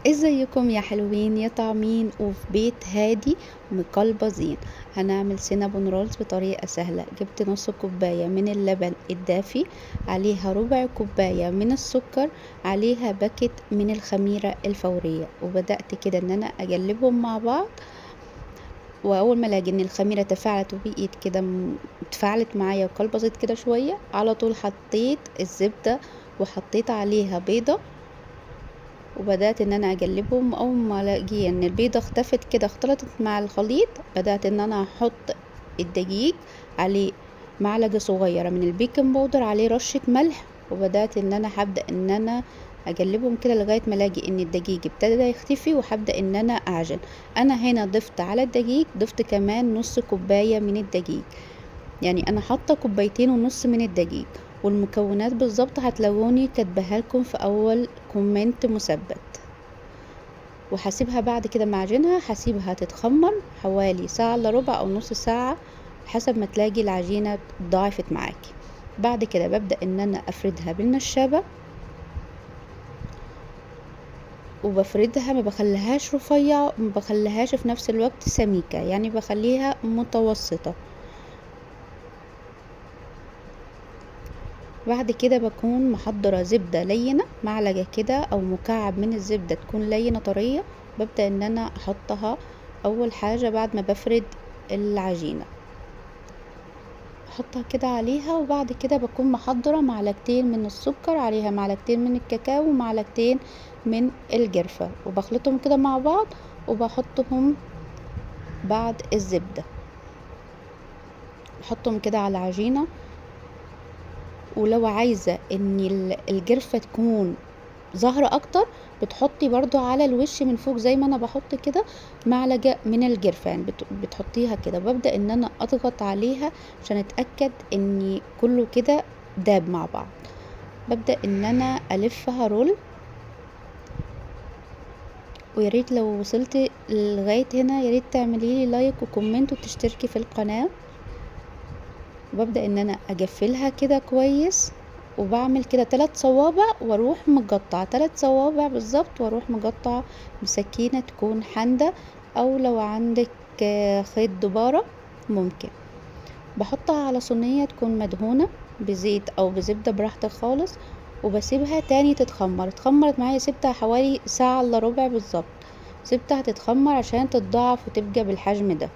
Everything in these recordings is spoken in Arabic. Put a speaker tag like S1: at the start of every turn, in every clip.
S1: ازيكم يا حلوين يا طعمين وفي بيت هادي مقلبزين. هنعمل سينابون رولز بطريقة سهلة. جبت نص كوباية من اللبن الدافي، عليها ربع كوباية من السكر، عليها باكت من الخميرة الفورية، وبدأت كده ان انا اقلبهم مع بعض. واول ما الاقي ان الخميرة تفاعلت وبقيت كده اتفاعلت معايا وقلبزت كده شوية، على طول حطيت الزبدة وحطيت عليها بيضة، وبدأت ان انا اقلبهم. اول ما الاقي ان البيضة اختفت كده اختلطت مع الخليط، بدأت ان انا احط الدقيق، عليه معلقة صغيرة من البيكنج باودر، عليه رشة ملح، وبدأت ان انا هبدأ ان انا اقلبهم كده لغاية ما الاقي ان الدقيق ابتدى يختفي، وهبدأ ان انا اعجن. انا هنا ضفت على الدقيق، ضفت كمان نص كوباية من الدقيق، يعني انا حاطه كوبايتين ونص من الدقيق. والمكونات بالظبط هتلاقوني كاتباها لكم في اول كومنت مثبت. وهسيبها بعد كده معجنها، هسيبها تتخمر حوالي ساعة الا ربع او نص ساعة، حسب ما تلاقي العجينة ضعفت معاكي. بعد كده ببدأ ان انا افردها بالنشابة، وبفردها ما بخليهاش رفيع وما بخليهاش في نفس الوقت سميكة، يعني بخليها متوسطة. بعد كده بكون محضرة زبدة لينة، معلقة كده او مكعب من الزبدة تكون لينة طرية، ببدأ ان انا احطها اول حاجة بعد ما بفرد العجينة، احطها كده عليها. وبعد كده بكون محضرة معلقتين من السكر، عليها معلقتين من الكاكاو ومعلقتين من الجرفة، وبخلطهم كده مع بعض وبحطهم بعد الزبدة، بحطهم كده على العجينة. ولو عايزة ان الجرفة تكون ظاهرة اكتر، بتحطي برضو على الوش من فوق زي ما انا بحط كده معلقة من الجرفان، بتحطيها كده. ببدأ ان انا اضغط عليها عشان اتأكد ان كله كده داب مع بعض. ببدأ ان انا الفها رول. وياريت لو وصلتي لغاية هنا ياريت تعمليلي لايك وكومنت وتشتركي في القناة. وببدأ ان انا اجفلها كده كويس، وبعمل كده 3 صوابع واروح مقطعة 3 صوابع بالظبط، واروح مقطعة بسكينة تكون حادة، او لو عندك خيط دبارة ممكن. بحطها على صينية تكون مدهونة بزيت او بزبدة براحتك خالص، وبسيبها تاني تتخمر. اتخمرت معايا، سبتها حوالي ساعة الا ربع بالظبط، سبتها تتخمر عشان تتضاعف وتبقى بالحجم ده.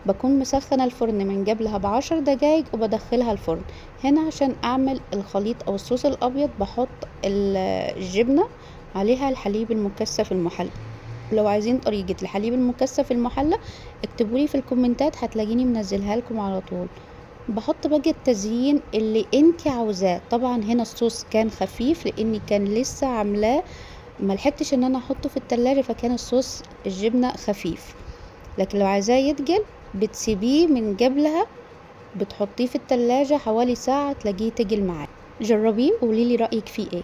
S1: بكون مسخنة الفرن من قبلها ب10 دقايق وبدخلها الفرن. هنا عشان اعمل الخليط او الصوص الابيض بحط الجبنة، عليها الحليب المكثف المحلى. لو عايزين طريقة الحليب المكثف المحلى اكتبولي في الكومنتات، هتلاقيني منزلها لكم على طول. بحط بقى التزيين اللي انتي عاوزاه. طبعا هنا الصوص كان خفيف لاني كان لسه عاملاه، ملحقتش ان انا احطه في التلاجة، فكان الصوص الجبنة خفيف. لكن لو عايزاه يتقل بتسيبيه من قبلها، بتحطيه في التلاجة حوالي ساعة تلاقيه تقل معاك. جربيه وقوليلي رأيك فيه ايه.